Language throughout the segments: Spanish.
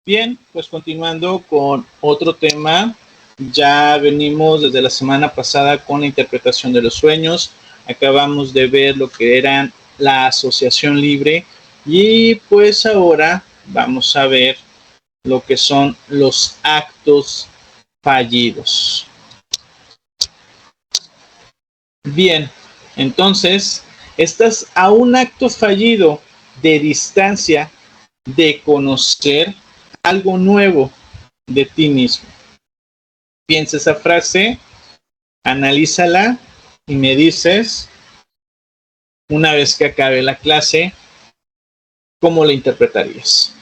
Bien, pues continuando con otro tema, ya venimos desde la semana pasada con la interpretación de los sueños, acabamos de ver lo que eran la asociación libre y pues ahora vamos a ver lo que son los actos fallidos. Bien, entonces, estás a un acto fallido de distancia de conocer algo nuevo de ti mismo. Piensa esa frase, analízala y me dices, una vez que acabe la clase, cómo la interpretarías.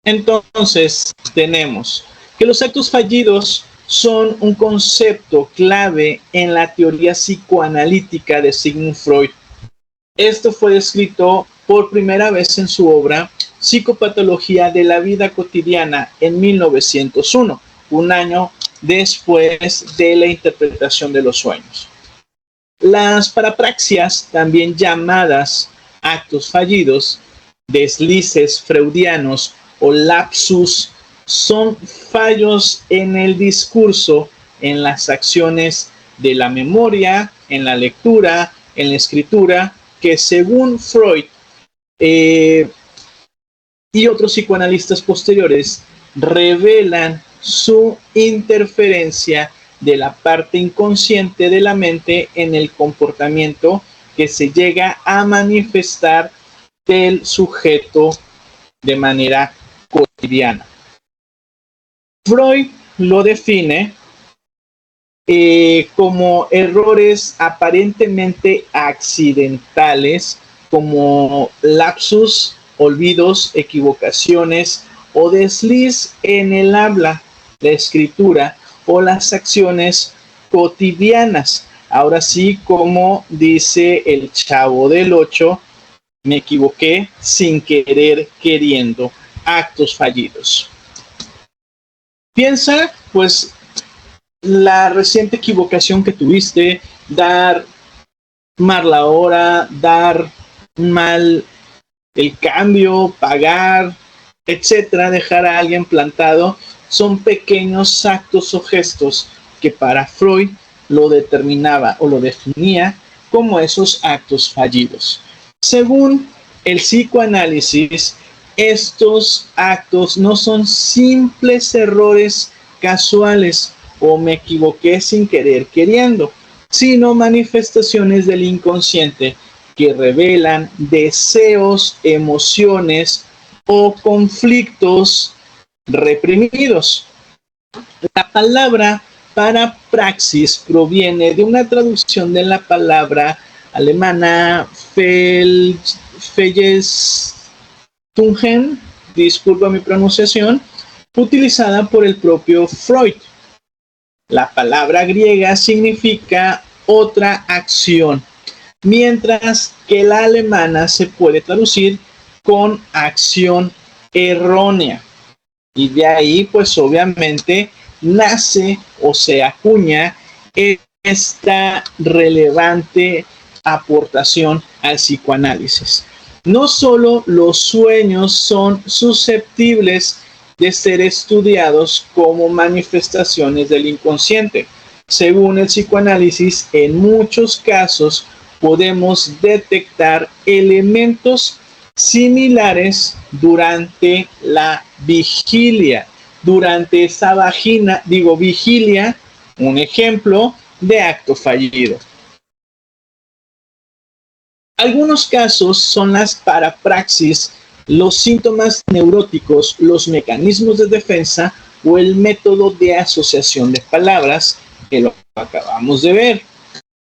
Entonces, tenemos que los actos fallidos son un concepto clave en la teoría psicoanalítica de Sigmund Freud. Esto fue descrito por primera vez en su obra Psicopatología de la vida cotidiana en 1901, un año después de la interpretación de los sueños. Las parapraxias, también llamadas actos fallidos, deslices freudianos o lapsus, son fallos en el discurso, en las acciones de la memoria, en la lectura, en la escritura, que según Freud y otros psicoanalistas posteriores revelan su interferencia de la parte inconsciente de la mente en el comportamiento que se llega a manifestar del sujeto de manera cotidiana. Freud lo define como errores aparentemente accidentales, como lapsus, olvidos, equivocaciones o desliz en el habla, la escritura o las acciones cotidianas. Ahora sí, como dice el Chavo del 8, me equivoqué sin querer queriendo, actos fallidos. Piensa, pues, la reciente equivocación que tuviste, dar mal la hora, dar mal el cambio, pagar, etcétera, dejar a alguien plantado, son pequeños actos o gestos que para Freud lo determinaba o lo definía como esos actos fallidos. Según el psicoanálisis, estos actos no son simples errores casuales o me equivoqué sin querer queriendo, sino manifestaciones del inconsciente que revelan deseos, emociones o conflictos reprimidos. La palabra parapraxis proviene de una traducción de la palabra alemana Fellestungen, disculpa mi pronunciación, utilizada por el propio Freud. La palabra griega significa otra acción, mientras que la alemana se puede traducir con acción errónea. Y de ahí, pues obviamente, nace o se acuña esta relevante aportación al psicoanálisis. No solo los sueños son susceptibles de ser estudiados como manifestaciones del inconsciente. Según el psicoanálisis, en muchos casos podemos detectar elementos similares durante la vigilia. Durante esa vigilia, un ejemplo de acto fallido. Algunos casos son las parapraxis, los síntomas neuróticos, los mecanismos de defensa o el método de asociación de palabras, que lo acabamos de ver.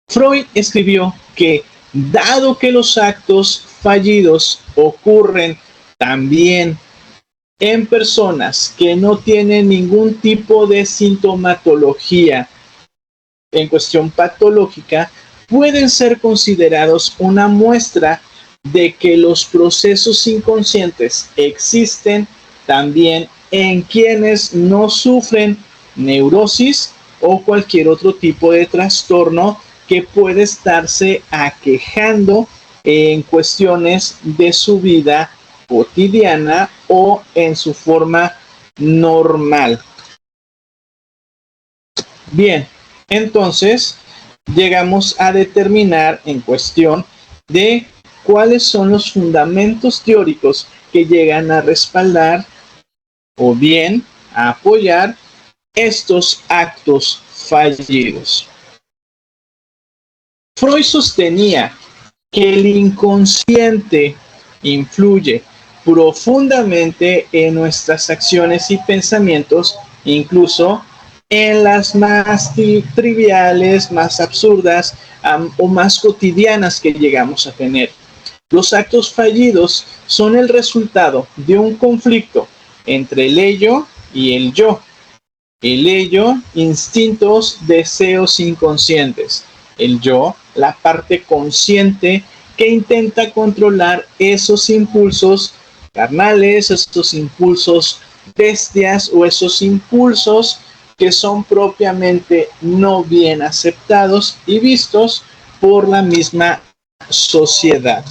Freud escribió que, dado que los actos fallidos ocurren también en personas que no tienen ningún tipo de sintomatología en cuestión patológica, pueden ser considerados una muestra de que los procesos inconscientes existen también en quienes no sufren neurosis o cualquier otro tipo de trastorno que puede estarse aquejando en cuestiones de su vida cotidiana o en su forma normal. Bien, entonces llegamos a determinar en cuestión de cuáles son los fundamentos teóricos que llegan a respaldar o bien a apoyar estos actos fallidos. Freud sostenía que el inconsciente influye profundamente en nuestras acciones y pensamientos, incluso en las más triviales, más absurdas o más cotidianas que llegamos a tener. Los actos fallidos son el resultado de un conflicto entre el ello y el yo. El ello, instintos, deseos inconscientes. El yo, la parte consciente que intenta controlar esos impulsos carnales, esos impulsos bestias o esos impulsos que son propiamente no bien aceptados y vistos por la misma sociedad.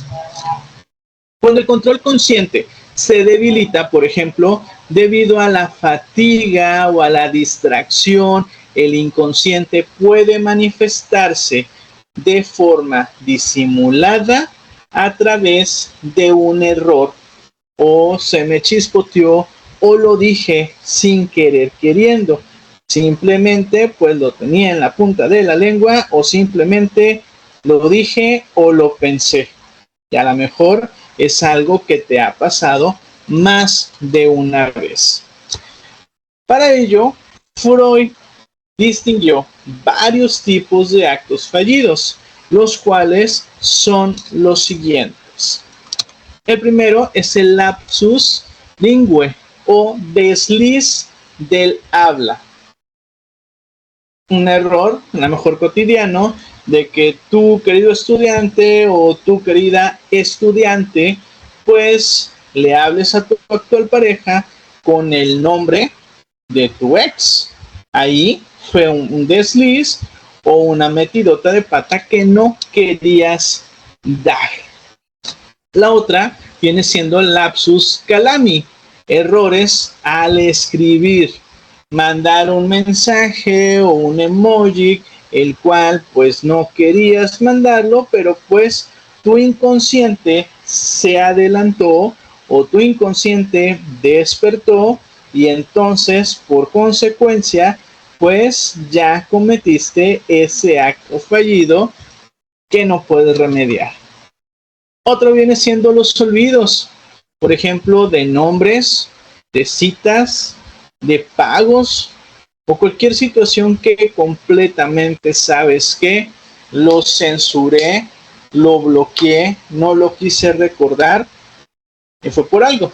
Cuando el control consciente se debilita, por ejemplo, debido a la fatiga o a la distracción, el inconsciente puede manifestarse de forma disimulada a través de un error, o se me chispoteó o lo dije sin querer queriendo. Simplemente pues lo tenía en la punta de la lengua o simplemente lo dije o lo pensé. Y a lo mejor es algo que te ha pasado más de una vez. Para ello, Freud distinguió varios tipos de actos fallidos, los cuales son los siguientes. El primero es el lapsus linguae o desliz del habla. Un error, a lo mejor cotidiano, de que tú, querido estudiante o tu querida estudiante, pues le hables a tu actual pareja con el nombre de tu ex. Ahí fue un desliz o una metidota de pata que no querías dar. La otra viene siendo el lapsus calami, errores al escribir, mandar un mensaje o un emoji, el cual pues no querías mandarlo, pero pues tu inconsciente se adelantó o tu inconsciente despertó y entonces por consecuencia pues ya cometiste ese acto fallido que no puedes remediar. Otro viene siendo los olvidos, por ejemplo, de nombres, de citas, de pagos o cualquier situación que completamente sabes que lo censuré, lo bloqueé, no lo quise recordar y fue por algo,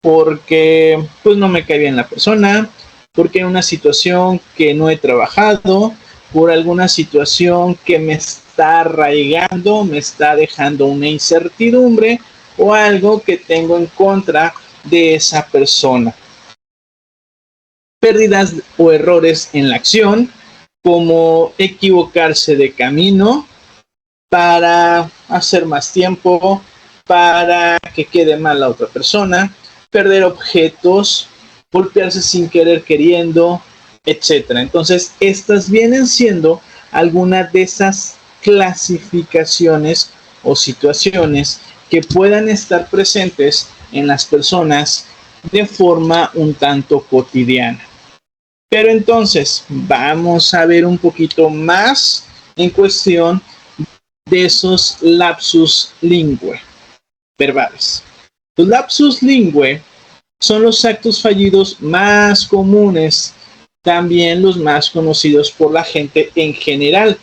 porque pues no me cae bien la persona, porque en una situación que no he trabajado, por alguna situación que me está arraigando, me está dejando una incertidumbre o algo que tengo en contra de esa persona. Pérdidas o errores en la acción, como equivocarse de camino para hacer más tiempo, para que quede mal la otra persona, perder objetos, golpearse sin querer queriendo, etc. Entonces, estas vienen siendo algunas de esas clasificaciones o situaciones que puedan estar presentes en las personas de forma un tanto cotidiana. Pero entonces, vamos a ver un poquito más en cuestión de esos lapsus linguae verbales. Los lapsus linguae son los actos fallidos más comunes, también los más conocidos por la gente en general.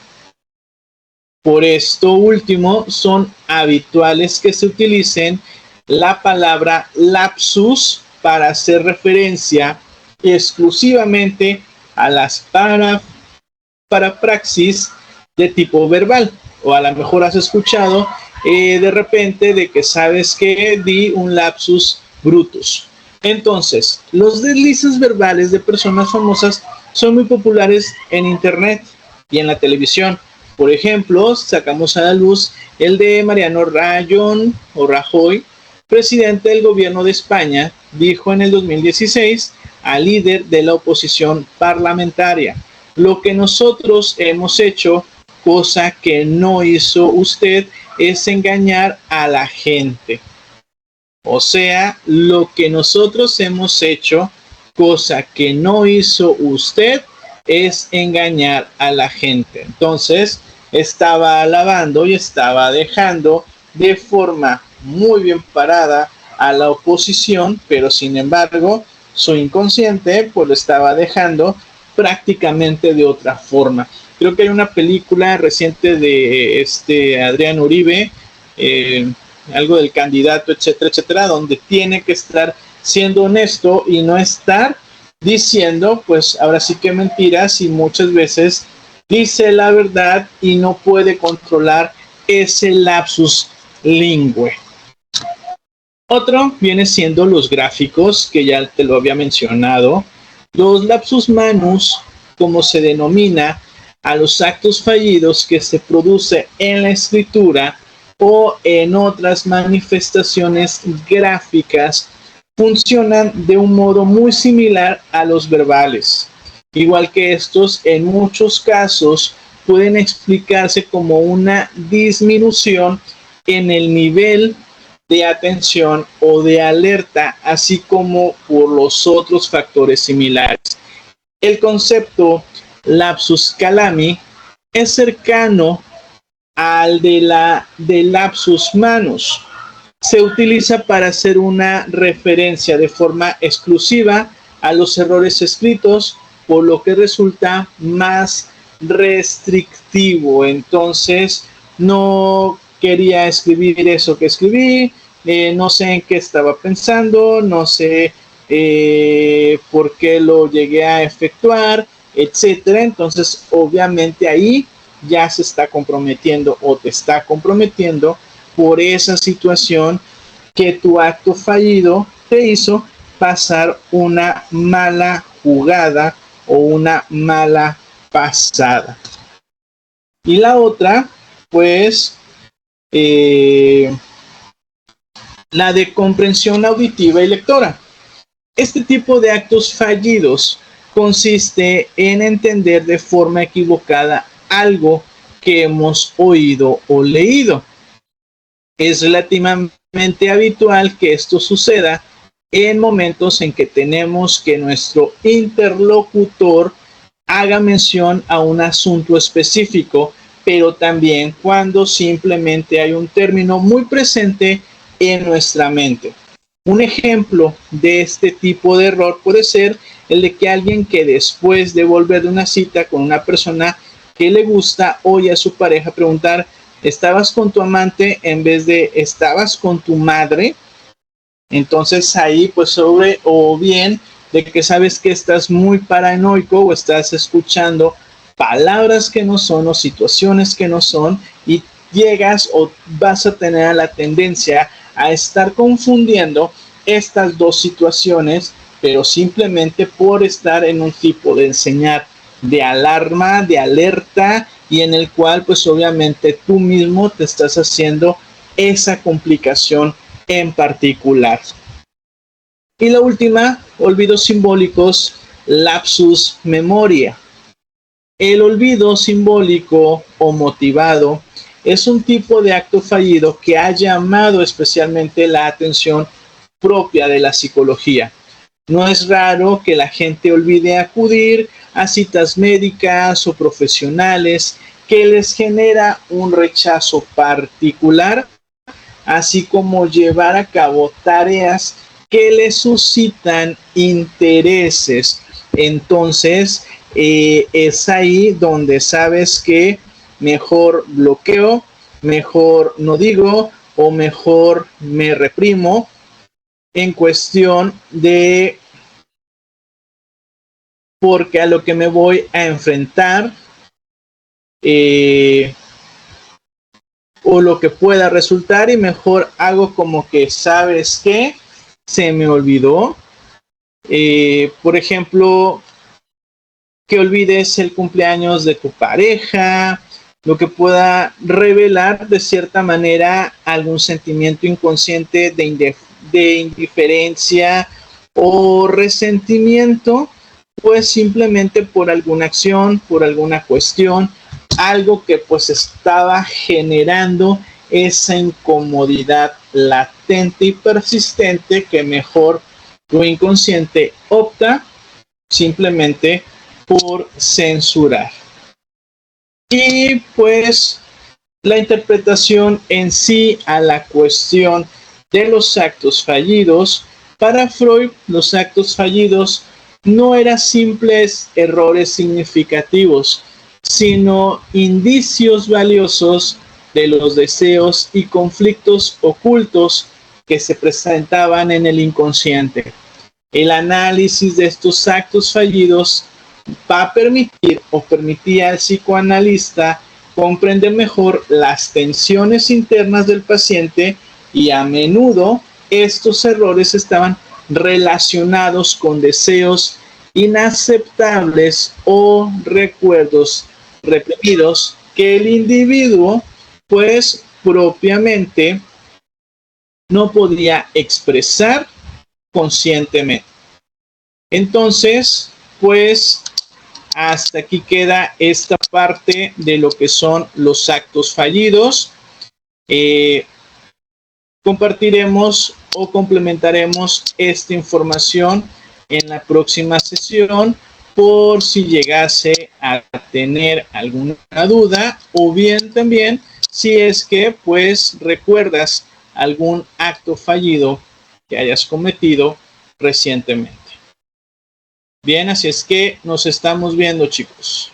Por esto último, son habituales que se utilicen la palabra lapsus para hacer referencia exclusivamente a las parapraxis de tipo verbal. O a lo mejor has escuchado de repente de que sabes que di un lapsus brutus. Entonces, los deslices verbales de personas famosas son muy populares en internet y en la televisión. Por ejemplo, sacamos a la luz el de Mariano Rajoy, presidente del gobierno de España, dijo en el 2016 al líder de la oposición parlamentaria: lo que nosotros hemos hecho, cosa que no hizo usted, es engañar a la gente. O sea, lo que nosotros hemos hecho, cosa que no hizo usted, es engañar a la gente. Entonces, estaba alabando y estaba dejando de forma muy bien parada a la oposición, pero sin embargo, su inconsciente pues lo estaba dejando prácticamente de otra forma. Creo que hay una película reciente de Adrián Uribe, algo del candidato, etcétera, etcétera, donde tiene que estar siendo honesto y no estar diciendo, pues ahora sí que mentiras, y muchas veces dice la verdad y no puede controlar ese lapsus lingüe. Otro viene siendo los gráficos, que ya te lo había mencionado. Los lapsus manus, como se denomina a los actos fallidos que se produce en la escritura o en otras manifestaciones gráficas, funcionan de un modo muy similar a los verbales. Igual que estos, en muchos casos pueden explicarse como una disminución en el nivel de atención o de alerta, así como por los otros factores similares. El concepto lapsus calami es cercano al de lapsus manus. Se utiliza para hacer una referencia de forma exclusiva a los errores escritos, por lo que resulta más restrictivo. Entonces, no quería escribir eso que escribí, no sé en qué estaba pensando, no sé por qué lo llegué a efectuar, etcétera. Entonces, obviamente ahí ya se está comprometiendo o te está comprometiendo por esa situación que tu acto fallido te hizo pasar una mala jugada o una mala pasada. Y la otra, pues, la de comprensión auditiva y lectora. Este tipo de actos fallidos consiste en entender de forma equivocada algo que hemos oído o leído. Es relativamente habitual que esto suceda en momentos en que tenemos que nuestro interlocutor haga mención a un asunto específico, pero también cuando simplemente hay un término muy presente en nuestra mente. Un ejemplo de este tipo de error puede ser el de que alguien que después de volver de una cita con una persona que le gusta oye a su pareja preguntar: ¿estabas con tu amante? En vez de ¿estabas con tu madre? Entonces ahí pues sobre, o bien de que sabes que estás muy paranoico o estás escuchando palabras que no son o situaciones que no son, y llegas o vas a tener la tendencia a estar confundiendo estas dos situaciones, pero simplemente por estar en un tipo de enseñar de alarma, de alerta, y en el cual pues obviamente tú mismo te estás haciendo esa complicación en particular. Y la última, olvidos simbólicos, lapsus memoria. El olvido simbólico o motivado es un tipo de acto fallido que ha llamado especialmente la atención propia de la psicología. No es raro que la gente olvide acudir a citas médicas o profesionales que les genera un rechazo particular, así como llevar a cabo tareas que les suscitan intereses. Entonces, es ahí donde sabes que mejor bloqueo, mejor no digo o mejor me reprimo en cuestión de porque a lo que me voy a enfrentar o lo que pueda resultar, y mejor hago como que sabes que se me olvidó. Por ejemplo, que olvides el cumpleaños de tu pareja, lo que pueda revelar de cierta manera algún sentimiento inconsciente de indiferencia o resentimiento, pues simplemente por alguna acción, por alguna cuestión, algo que pues estaba generando esa incomodidad latente y persistente que mejor tu inconsciente opta simplemente por censurar. Y pues la interpretación en sí a la cuestión de los actos fallidos, para Freud los actos fallidos no eran simples errores significativos, sino indicios valiosos de los deseos y conflictos ocultos que se presentaban en el inconsciente. El análisis de estos actos fallidos va a permitir o permitía al psicoanalista comprender mejor las tensiones internas del paciente, y a menudo estos errores estaban relacionados con deseos inaceptables o recuerdos reprimidos que el individuo pues propiamente no podía expresar conscientemente. Entonces, pues hasta aquí queda esta parte de lo que son los actos fallidos. Compartiremos o complementaremos esta información en la próxima sesión por si llegase a tener alguna duda, o bien también si es que pues recuerdas algún acto fallido que hayas cometido recientemente. Bien, así es que nos estamos viendo, chicos.